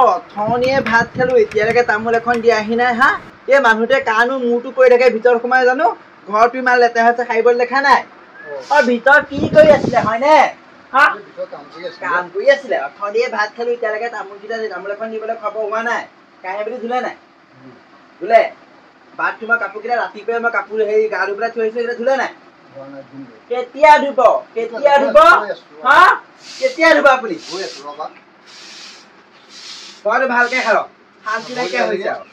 অথনিয়ে ভাত খালো এতিয়ালৈকে তামোল এখন দিয়াহি নাই হা এই মানুহটোৱে কানো মূৰটো কৰি থাকে ভিতৰত সোমাই জানো ঘৰটো ইমান লেতেৰা হৈছে সাৰিবলৈ দেখা নাই ভিতৰত কি কৰি আছিলে হয়নে কাম কৰি আছিলে অথনিয়ে ভাত খালো এতিয়ালৈকে তামোল এখন দিবলৈ খবৰ হোৱা নাই কাহে বুলি ধুলে নাই ধুলে বাথৰুমৰ কাপোৰ কেইটা ৰাতিপুৱাই মই কাপোৰ হেৰি গা ধুই পেলাই থৈ আহিছো সেইকেইটা ধুলে নাই কেতিয়া ধুব হা কেতিয়া ধুব আপুনি ঘৰটো ভালকে খাওক শান্তি নাইকিয়া হৈছে আৰু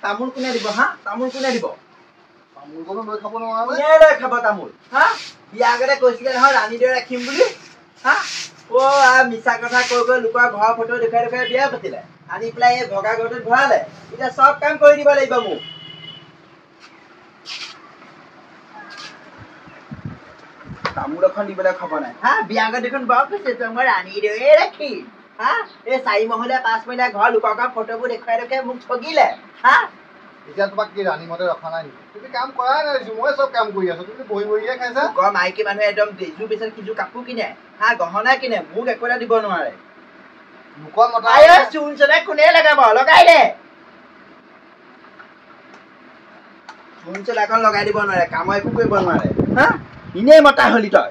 তামোল কোনে দিব হা তামোল কোনে দিব খাব তামোল হা বিয়া আগতে কৈছিলে নহয় ৰাণীদৰে ৰাখিম বুলি হা মিছা কথা কৈ কৈ লোকৰ ঘৰৰ ফটো দেখুৱাই দেখুৱাই বিয়া পাতিলে আনি পেলাই এই ভগা ঘৰটোত ভৰালে এতিয়া চব কাম কৰি দিব লাগিব মোক তামোল এখন দিবলৈ খবৰ নাই হা বিয়া আগত দেখোন বৰ কৈছে মই ৰাণীদৰে ৰাখিম হা এই 4 মহলীয়া 5 মহলীয়া ঘৰ লোকৰ ফটোবোৰ দেখুৱাই দেখুৱাই মোক ঠগিলে হা এতিয়া তোমাক কি ৰাণী মতে ৰখা নাই তুমি কাম কৰাই নাই মই চব কাম কৰি আছো তুমি বহি বহিয়ে খাইছা মাইকী মানুহে একদম ইজু পিছত সিজু কাপোৰ কিনে হা গহনা কিনে মোক একো এটা দিব নোৱাৰে লোকৰ মতা চূণ চনে কোনে লগাব লগাই দে চূণ চন এখন লগাই দিব নোৱাৰে কাম একো কৰিব নোৱাৰে হা এনেই মতা হলি তই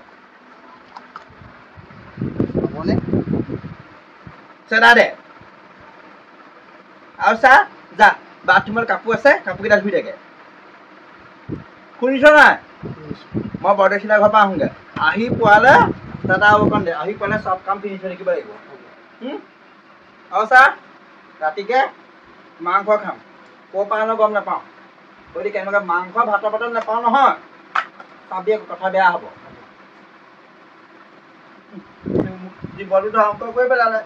চেনা দে আৰু চা যা বাথৰুমৰ কাপোৰ আছে কাপোৰ কেইটা ধুই থাকে শুনিছ নাই মই বৰদেশিলা ঘৰৰ পৰা আহোঁগে আহি পোৱালে দাদা অকণ দে আহি পোৱালে চব কাম ফিনিছ হৈ থাকিব লাগিব আৰু চা ৰাতিকে মাংস খাম ক'ৰ পৰা আনো গম নাপাওঁ গতিকে কেনেকুৱা মাংস ভাতৰ পাতত নাপাওঁ নহয় চাবি কথা বেয়া হ'ব জীৱনটো ধ্বংস কৰি পেলালে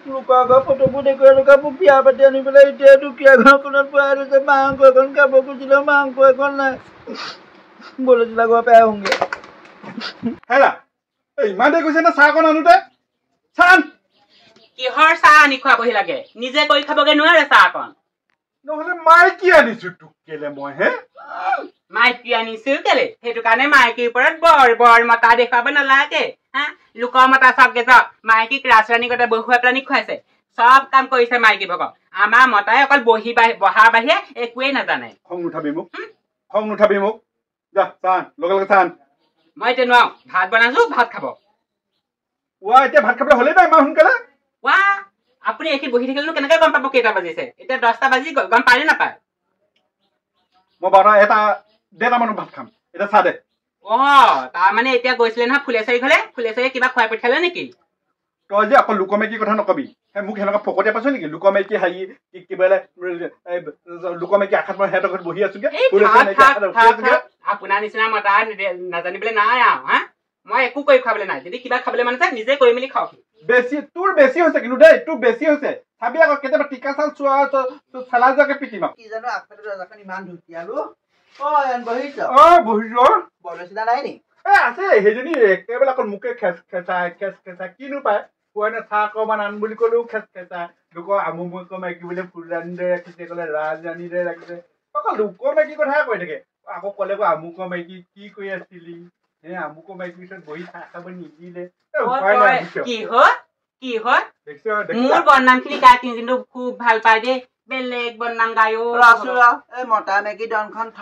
লোকৰ ঘৰ ফটোবোৰ দেখুৱাই লোকৰ মোক বিয়া পাতি আনি পেলাই এতিয়া দুখীয়া ঘৰখনত পোৱাই লৈছে মাংস এখন খাব খুজিলে মাংস এখন নাই বলজিলা ঘৰৰ পৰা আহোঁগে হেৰা ইমান দেৰি কৈছে না চাহ অকণ আনোতে চাহ কিহৰ চাহ আনি খুৱাবহি লাগে নিজে কৰি খাবগে নোৱাৰে চাহ অকণ নহ'লে মাইকী আনিছো তোক কেলে মই হে মাইকী আনিছো কেলে সেইটো কাৰণে মাইকীৰ ওপৰত বৰ মতা দেখুৱাব নালাগে হা লোকৰ মতা চাবগে যাওক মাইকীক ৰাজৰাণী গতে বহুৱাই পেলানি খুৱাইছে চব কাম কৰিছে মাইকী ভকক আমাৰ মতাই অকল বহাৰ বাহিৰে একোৱেই নাজানে খং নুঠাবি মোক যা চাহ লগে লগে চাহ মই এতিয়া নোৱাৰো ভাত বনাইছো ভাত খাব এতিয়া ভাত খাবলৈ হ'লেই নাই ইমান সোনকালে আপুনি এইখিনি বহি থাকিলেনো কেনেকে গম পাব কেইটা বাজিছে এতিয়া 10টা বাজি গ'ল গম পায় নে নাপায় মই বাৰু এটা মানুহ ভাত খাম এতিয়া চাহ দে তাৰমানে এতিয়া গৈছিলে নহয় ফুলেচাৰী ঘৰলে ফুলেচাৰীয়ে কিবা খুৱাই পঠিয়ালে নেকি তই যে অকল লোকমেকীৰ কথা নকবি মোক সেনেকুৱা ফকতীয়া পাইছ নেকি লোকমেকী হেৰি কি বোলে লোকমেকী আশাত মই সিহঁতৰ ঘৰত বহি আছোগে আপোনাৰ নিচিনা মতা নাজানিবলৈ নাই আৰু হা মই একো কৰি খুৱাবলৈ নাই যদি কিবা খাবলৈ মানে নিজে কৰি মেলি খাওক তোৰ বেছি হৈছে কিন্তু দেই তোৰ বেছি হৈছে চাবি আকৌ কেতিয়াবা টিকা চাল চোৱা চেলা যোৱাকে পিটিম কি জানো আগফালে দৰ্জাখন ইমান ধুনীয়ালো বহিছ বৰদেশিলা নাই নি আছে সেইজনী একেবাৰে অকল মোকে খেচাই কিনো পায় কোৱানে চাহ অকণমান আন বুলি ক'লেও খেচাই লোকৰ আমুক মাইকী বোলে ফুলৰাণীৰে ৰাখিছে ক'লে ৰাজৰাণীৰে ৰাখিছে অকল লোকৰ মাইকীৰ কথাই কৈ থাকে আকৌ ক'লে আমুক মাইকী কি কৰি আছিলি আমুক মাইকীৰ পিছত বহি চাহ খাব নিদিলে কি হয় মোৰ বদনাম খিনি গাই কিন্তু খুব ভাল পাই দেই বেলেগ বদনাম গায়ো এই মতা মেকী দনখন থ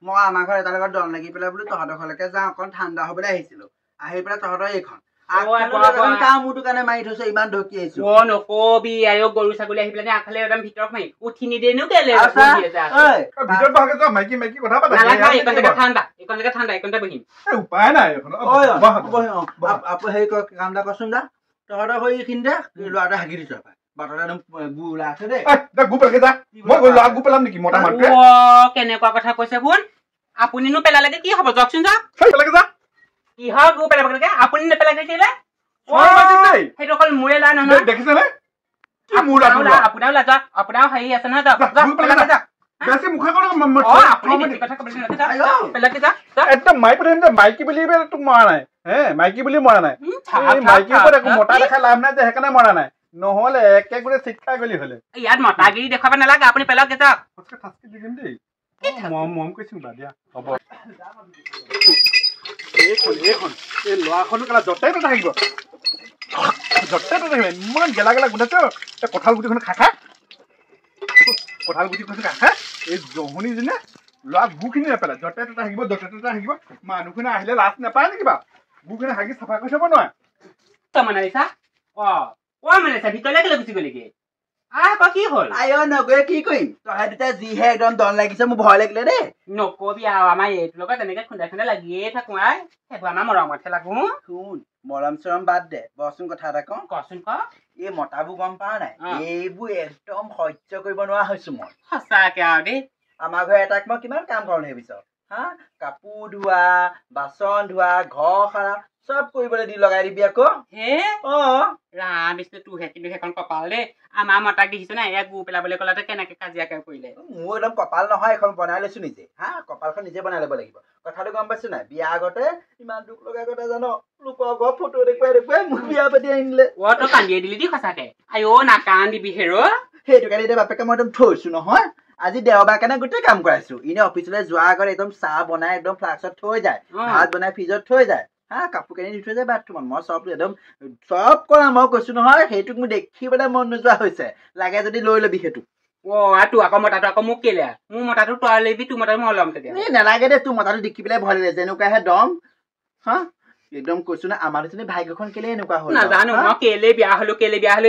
মই আমাৰ ঘৰ এটাৰ লগত দল লাগি পেলাই বোলো তহঁতৰ ঘৰলৈকে যাওঁ অকণ ঠাণ্ডা হবলৈ আহিছিলো আহি পেলাই তহঁতৰ এইখন মোৰটো কাৰণে মাৰি থৈছো ইমান ঢকি আহিছো নকবি আৰু গৰু ছাগলী আহি পেলাই আগফালে একদম ভিতৰত মাৰি উঠি নিদেনো কেলে ঠাণ্ডা এইকণতে বহিম উপায় নাই হেৰি কাম এটা কৰচোন যা তহঁতৰ হৈ এইখিনিতে ল'ৰা এটা হাগি দিছ কেনেকুৱা কথা কৈছে শুন আপুনিনো পেলালে কি হব যাওকচোন যাওক কিহৰ গু পেলাব লাগে আপুনি নেপেলাগে কেলে সেইটো অকল মোৰে লাই নহয় দেখিছেনে আপোনাৰো লাজ আপোনাৰো হেৰি আছে নহয় মাইকী বুলি তোক মৰা নাই মাইকী বুলি মৰা নাই মাইকীৰ ওপৰত একো মতা দেখা লাভ নাই যে সেইকাৰণে মৰা নাই নহ'লে একে গোটেই চিট খাই গলি হ'লে ইয়াত মতাগিৰি দেখুৱাব নালাগে আপুনি পেলাওক যাওক ফটকে ঠাচকে দি দিম দেই মম কৈছোঁ বা দিয়া হ'ব এইখন এই ল'ৰাখনো কেলা য'তে ত'তে থাকিব য'তে ত'তে থাকিব ইমান গেলা গেলা গোন্ধাইছে এই কঁঠাল গুটিখন খা কঁঠাল গুটিখন খা এই জহনীজনে ল'ৰা গুখিনি নেপেলাই য'তে ত'তে থাকিব য'তে ত'তে থাকিব মানুহখিনি আহিলে লাজ নাপায় নেকি বাৰু গুখিনি হাগি চাফা কৰি থ'ব নোৱাৰে মানে লিখা মানে ভিতৰলৈ কেলৈ গুচি গ'লিগে কি হ'ল আই নগৈ কি কৰিম তই দুটা যিহে একদম দন লাগিছে মোৰ ভয় লাগিলে দেই নকবি আৰু আমাৰ এইটোৰ লগত তেনেকে খুন্দা খুন্দা লাগিয়ে থাকো সেইবোৰ আমাৰ মৰমতহে লাগো শুন মৰম চৰম বাদ দে বচোন কথা এটা কওঁ কচোন ক এই মতাবোৰ গম পাৱ নাই এইবোৰ একদম সহ্য কৰিব নোৱাৰা হৈছো মই সঁচাকে আৰু দেই আমাৰ ঘৰ এটাক মই কিমান কাম কৰোঁ ভাবিছ হা কাপোৰ ধোৱা বাচন ধোৱা ঘৰ সাৰা চব কৰিবলৈ দি লগাই দিবি আকৌ হে ৰাম বিষ্ণু তোৰহে কিন্তু সেইখন কপাল দেই আমাৰ মতাক দেখিছো না এয়া গু পেলাবলৈ ক'লাতে কেনেকে কাজিয়াকে কৰিলে মোৰ একদম কপাল নহয় এখন বনাই লৈছো নিজে হা কপালখন নিজে বনাই ল'ব লাগিব কথাটো গম পাইছো নাই বিয়া আগতে ইমান দুখ লগা কথা জানো লোকৰ ঘৰ ফটো দেখুৱাই মোক বিয়া পাতি আনিলে তই কান্দিয়ে দিলি দি সঁচাকে আইঅ নাকান্দিবি হেৰ সেইটো কাৰণে এতিয়া বাপেকে মই একদম থৈছো নহয় আজি দেওবাৰ কাৰণে গোটেই কাম কৰাইছো এনে অফিচলৈ যোৱাৰ আগত একদম চাহ বনাই একদম ফ্লাক্সত থৈ যায় ভাত বনাই ফ্ৰিজত থৈ যায় হা কাপোৰ কানি দি থৈ যায় বাথৰুমত মই চব একদম চব কৰা মই কৈছো নহয় সেইটোক মোৰ দেখিবলৈ মন নোযোৱা হৈছে লাগে যদি লৈ ল'বি সেইটো তোৰ আকৌ মতাটো আকৌ মোক কেলে মোৰ মতাটো তই ল'বি তোৰ মতাটো মই ল'ম তেতিয়া নালাগে দে তোৰ মতাটো দেখি পেলাই ভয় লাগে যেনেকুৱাহে দম হা একদম কৈছো না আমাৰ নিচিনা ভাগ্যখন কেলে এনেকুৱা হ'ল নাজানো মই কেলে বিয়া হলো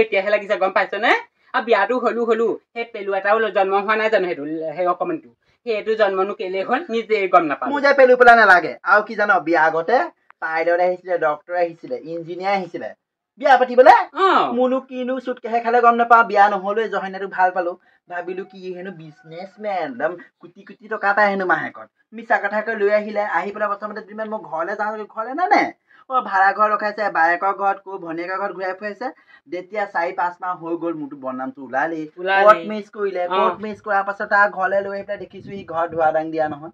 এতিয়াহে লাগিছে গম পাইছ নে আৰু বিয়াটো হলো সেই পেলু এটাও জন্ম হোৱা নাই জানো সেইটো সেই অকমানটো সেইটো জন্মনো কেলে হ'ল নিজে গম নাপাওঁ মোৰ যে পেলু পেলা নালাগে আৰু কি জানো বিয়া আগতে পাইলট আহিছিলে ডক্তৰ আহিছিলে ইঞ্জিনিয়াৰ আহিছিলে বিয়া পাতিবলে মোনো কিনো চুটকেহে খালে গম নাপাওঁ বিয়া নহ'লে জহনীয়াটো ভাল পালো ভাবিলো কি হেনো বিজনেছমেন একদম কোটি কোটি টকা পায় হেনো মাহেকত মিছা কথাকৈ লৈ আহিলে আহি পেলাই প্ৰথমতে দুদিনমান মই ঘৰলৈ যাওঁ ঘৰলৈ নানে ভাড়া ঘৰ ৰখাইছে বায়েকৰ ঘৰত ভনীয়েকৰ ঘৰত ঘূৰাই ফুৰাইছে যেতিয়া 4-5 মাহ হৈ গ'ল মোৰতো বদনামটো ওলালেই কোৰ্ট মিছ কৰিলে কোৰ্ট মিছ কৰাৰ পাছত তাৰ ঘৰলৈ লৈ আহি পেলাই দেখিছো সি ঘৰ ধোৱা দাং দিয়া নহয়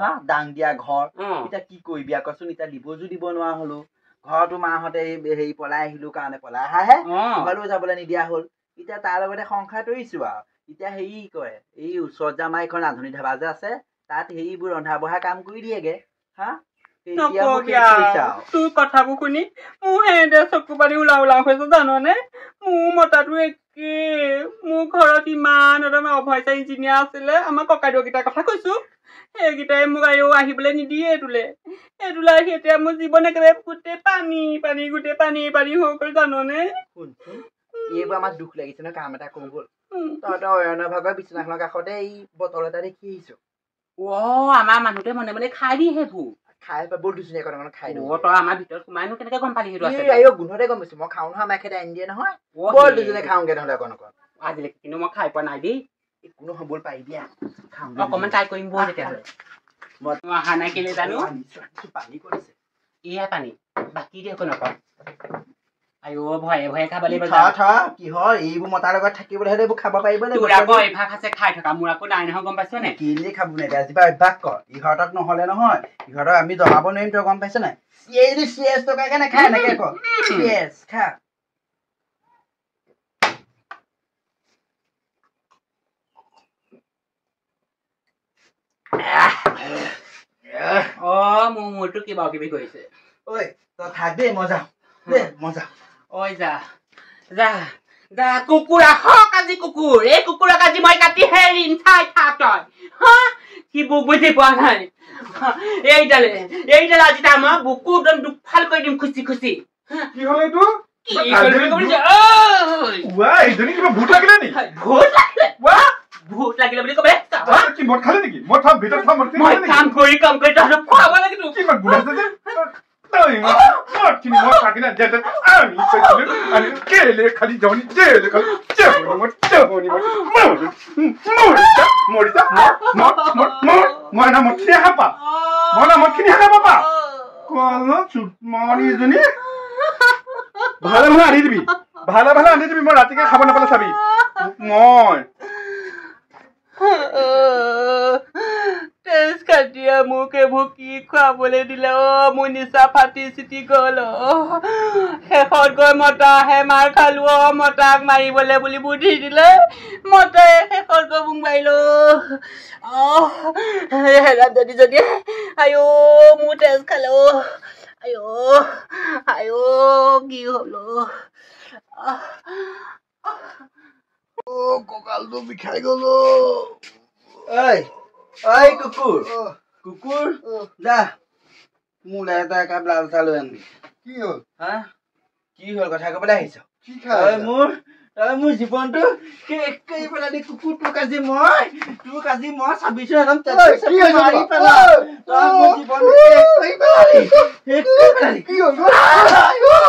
হা দাং দিয়া ঘৰ এতিয়া কি কৰিবি কচোন এতিয়া দিবজো দিব নোৱাৰা হলো ঘৰতো মাহঁতে হেৰি পলাই আহিলো কাৰণে পলাই আহাহে ঘৰলৈ যাবলৈ নিদিয়া হ'ল এতিয়া তাৰ লগতে সংসাৰ তৰিছো আৰু এতিয়া হেৰি কৰে এই ওচৰত জামাই এখন ৰান্ধনী ধাবা যে আছে তাত হেৰিবোৰ ৰন্ধা বঢ়া কাম কৰি দিয়েগে হা তোৰ কথাবোৰ শুনি মোৰ সেনেদৰে চকু পানী ওলাও হৈছে জাননে মোৰ মতাটো একে মোৰ ঘৰত ইমান একদম অভয়সা ইঞ্জিনিয়াৰ আছিলে আমাৰ ককাইদেউকেইটাৰ কথা কৈছো সেইকেইটাই মোক আৰু আহিবলৈ নিদিয়ে এইটোলে এতিয়া মোৰ জীৱন একেবাৰে গোটেই পানী হৈ গ'ল জাননে এইবোৰ আমাৰ দুখ লাগিছে ন কাম এটা কৰো গ'ল তহঁতৰ অয়নৰ ভাগৰ বিচনাখনৰ কাষতে এই বটল এটা দেখি আহিছো আমাৰ মানুহটোৱে মনে মনে খাই দি সেইবোৰ খাই বৰ ধুনীয়া কথা খাই দিওঁ তই আমাৰ ভিতৰত সোমাইনো কেনেকে গম পালি সেইটো গোন্ধতে গম পাইছো মই খাওঁ নহয় আমাৰ খেতে আনি দিয়ে নহয় বৰ দুজনে খাওঁগে নহ'লে অকণ আজিলৈকে কিন্তু মই খাই পোৱা নাই দেই একো নহয় বল পাৰি দিয়া অকণমান ট্ৰাই কৰিম বল তেতিয়াহ'লে মই অহা নাই কেলে জানো পানী কৰিছে এয়া পানী বাকী দে একো নকওঁ আইঅ ভয়ে খাব লাগিব কিহৰ এইবোৰ মতাৰ লগত থাকিবলৈ হ'লে এইবোৰ খাব পাৰিব লাগিব তোৰ আকৌ অভ্যাস আছে খাই থকা মোৰ আকৌ নাই নহয় গম পাইছ নে কেলে খাব নাই আজিবা অভ্যাস কৰ ইহঁতক নহ'লে নহয় ইহঁতক আমি জমাব নোৱাৰিম তই গম পাইছ নাই চিয়েছ টকাকে নাখায় এনেকে ক চিয়েছ খা মোৰ মূৰটো কিবা কিবি কৰিছে ঐ তই থাক দেই মই যাওঁ ঐ যা কুকুৰ আহক আজি কুকুৰ এই কুকুৰক আজি মই কাটি হেৰিম চাই থাক তই সি বুজি পোৱা নাই এইডালে আজি তাৰ মই বুকু একদম দুফাল কৰি দিম খুচি খুচি কি হ'ল এইটো ভূত লাগিলে বুলি কবে মদ খালে নেকি মদ ভিতৰত কাম কৰি তহঁতক খুৱাব লাগে খালি জনি মই না মদ খিনি হাপা চুটমণিজনী ভালে আনি দিবি মই ৰাতিকে খাব নাপালে চাবি মই তেজ কাটিয়া মোক এইবোৰ কি খুৱাবলৈ দিলে মোৰ নিচা ফাটি চিটি গ'ল শেষত গৈ মতাহে মাৰ খালো মতাক মাৰিবলৈ বুলি বুদ্ধি দিলে মতাই শেষত গৈ মোক মাৰিলো যদি আয়ো মোৰ তেজ খালো আয়ো কি হলো কঁকালটো বিষাই গলো ঐ কুকুৰ কুকুৰ যা মোলৈ এটা একাপ লাল চাহ লৈ আনবি কি হ'ল হা কি হ'ল কথা ক'বলৈ আহিছ কি খাই মোৰ জীৱনটো শেষ কৰি পেলালি কুকুৰ তোক আজি মই চাবিছো একদম মাৰি পেলাম তই মোৰ জীৱনটো শেষ কৰি পেলালি কি হ'ল ভুল হৈ গ'ল